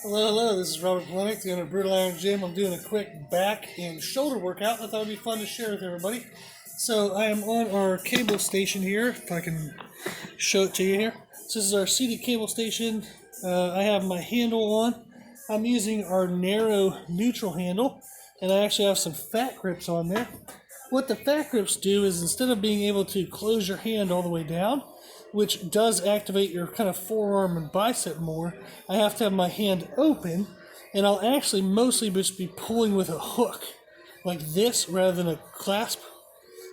Hello, this is Robert Polenick, the owner of Brutal Iron Gym. I'm doing a quick back and shoulder workout I thought would be fun to share with everybody. So I am on our cable station here, if I can show it to you here. So this is our seated cable station. I have my handle on. I'm using our narrow neutral handle, and I actually have some fat grips on there. What the fat grips do is instead of being able to close your hand all the way down, which does activate your kind of forearm and bicep more, I have to have my hand open, and I'll actually mostly just be pulling with a hook, like this, rather than a clasp.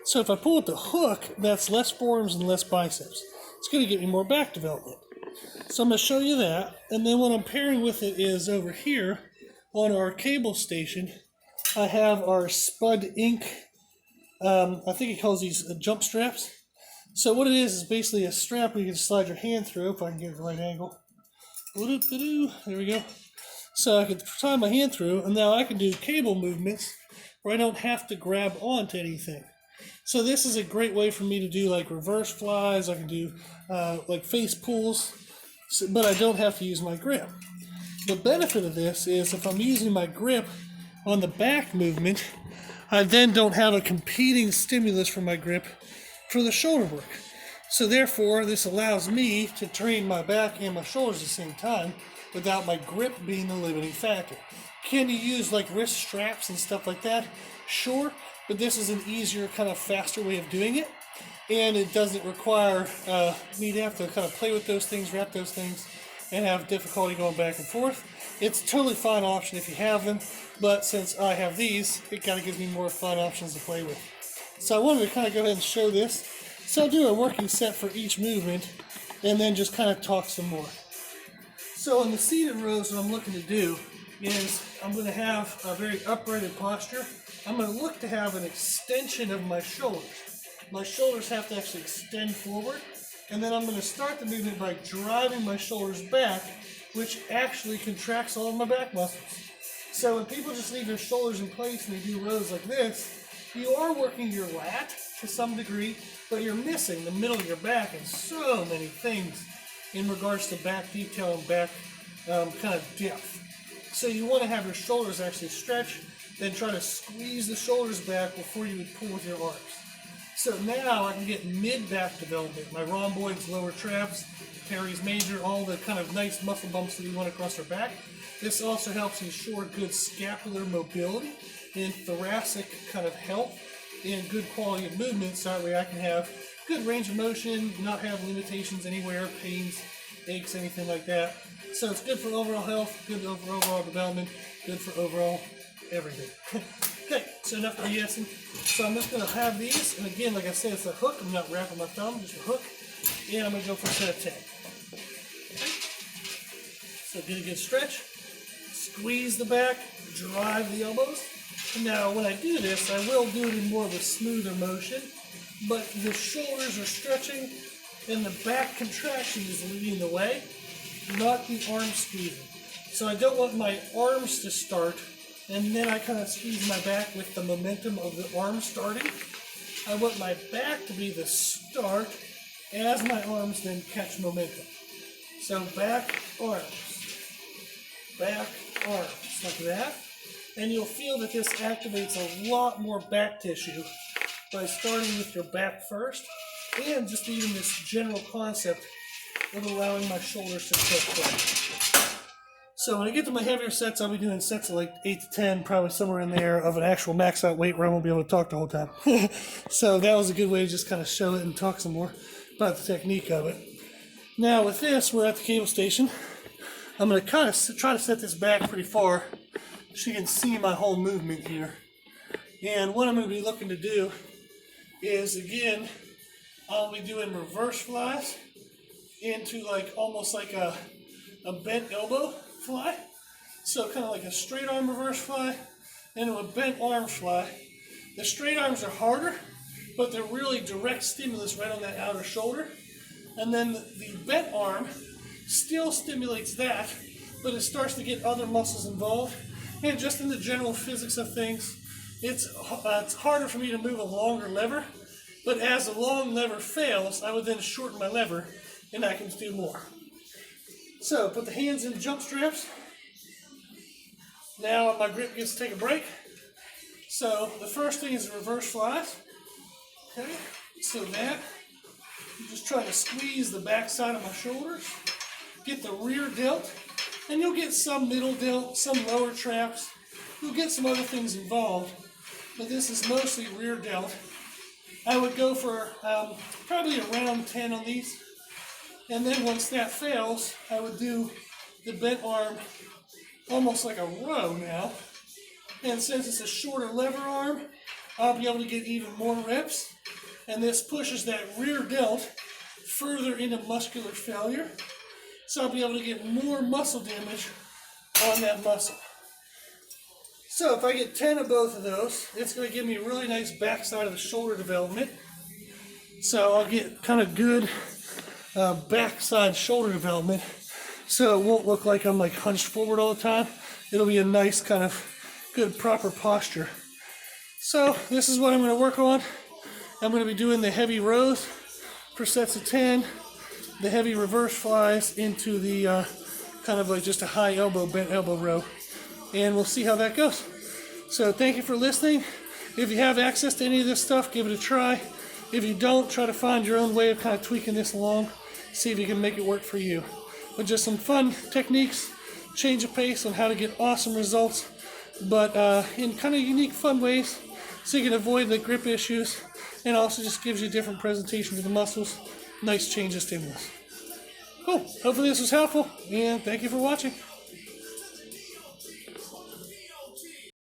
So if I pull with the hook, that's less forearms and less biceps. It's going to get me more back development. So I'm going to show you that, and then what I'm pairing with it is over here on our cable station, I have our Spud Inc. I think he calls these jump straps. So what it is basically a strap where you can slide your hand through, if I can get it the right angle. There we go. So I can tie my hand through, and now I can do cable movements where I don't have to grab onto anything. So this is a great way for me to do like reverse flies. I can do like face pulls, but I don't have to use my grip. The benefit of this is if I'm using my grip on the back movement, I then don't have a competing stimulus for my grip for the shoulder work. So therefore, this allows me to train my back and my shoulders at the same time without my grip being the limiting factor. Can you use like wrist straps and stuff like that? Sure, but this is an easier, kind of faster way of doing it. And it doesn't require me to have to kind of play with those things, wrap those things, and have difficulty going back and forth. It's a totally fine option if you have them, but since I have these, it kind of gives me more fun options to play with. So I wanted to kind of go ahead and show this. So I'll do a working set for each movement, and then just kind of talk some more. So in the seated rows, what I'm looking to do is I'm going to have a very uprighted posture. I'm going to look to have an extension of my shoulders. My shoulders have to actually extend forward, and then I'm going to start the movement by driving my shoulders back, which actually contracts all of my back muscles. So when people just leave their shoulders in place and they do rows like this, you are working your lat to some degree, but you're missing the middle of your back and so many things in regards to back detail and back kind of depth. So you want to have your shoulders actually stretch, then try to squeeze the shoulders back before you would pull with your arms. So now I can get mid-back development, my rhomboids, lower traps, teres major, all the kind of nice muscle bumps that we want across our back. This also helps ensure good scapular mobility and thoracic kind of health and good quality of movement, so that way I can have good range of motion, not have limitations anywhere, pains, aches, anything like that. So it's good for overall health, good for overall development, good for overall everything. Okay, so enough of BSing. So I'm just going to have these, and again, like I said, it's a hook. I'm not wrapping my thumb, just a hook. And I'm going to go for a set of 10. Okay. So get a good stretch. Squeeze the back, drive the elbows. And now when I do this, I will do it in more of a smoother motion, but the shoulders are stretching and the back contraction is leading the way, not the arm squeezing. So I don't want my arms to start and then I kind of squeeze my back with the momentum of the arm starting. I want my back to be the start as my arms then catch momentum. So back, arms, like that. And you'll feel that this activates a lot more back tissue by starting with your back first, and just even this general concept of allowing my shoulders to tilt forward. So when I get to my heavier sets, I'll be doing sets of like 8 to 10, probably somewhere in there, of an actual max out weight where I won't be able to talk the whole time. So that was a good way to just kind of show it and talk some more about the technique of it. Now with this, we're at the cable station. I'm going to kind of try to set this back pretty far so you can see my whole movement here. And what I'm going to be looking to do is, again, I'll be doing reverse flies into like almost like a bent elbow fly. So kind of like a straight arm reverse fly into a bent arm fly. The straight arms are harder, but they're really direct stimulus right on that outer shoulder. And then the bent arm still stimulates that, but it starts to get other muscles involved. And just in the general physics of things, it's harder for me to move a longer lever, but as the long lever fails, I would then shorten my lever, and I can do more. So put the hands in jump straps, Now my grip gets to take a break. So the first thing is reverse flies. Okay, so that, I'm just trying to squeeze the back side of my shoulders, get the rear delt, and you'll get some middle delt, some lower traps. You'll get some other things involved, but this is mostly rear delt. I would go for probably around 10 on these. And then once that fails, I would do the bent arm almost like a row now. And since it's a shorter lever arm, I'll be able to get even more reps. And this pushes that rear delt further into muscular failure. So I'll be able to get more muscle damage on that muscle. So if I get 10 of both of those, it's going to give me a really nice backside of the shoulder development. So I'll get kind of good backside shoulder development. So it won't look like I'm like hunched forward all the time. It'll be a nice kind of good proper posture. So this is what I'm going to work on. I'm going to be doing the heavy rows for sets of 10, the heavy reverse flies into the kind of like just a high elbow, bent elbow row. And we'll see how that goes. So thank you for listening. If you have access to any of this stuff, give it a try. If you don't, try to find your own way of kind of tweaking this along. See if you can make it work for you. But just some fun techniques, change of pace on how to get awesome results, but in kind of unique, fun ways, so you can avoid the grip issues, and also just gives you a different presentation to the muscles. Nice change of stimulus. Cool. Hopefully this was helpful, and thank you for watching.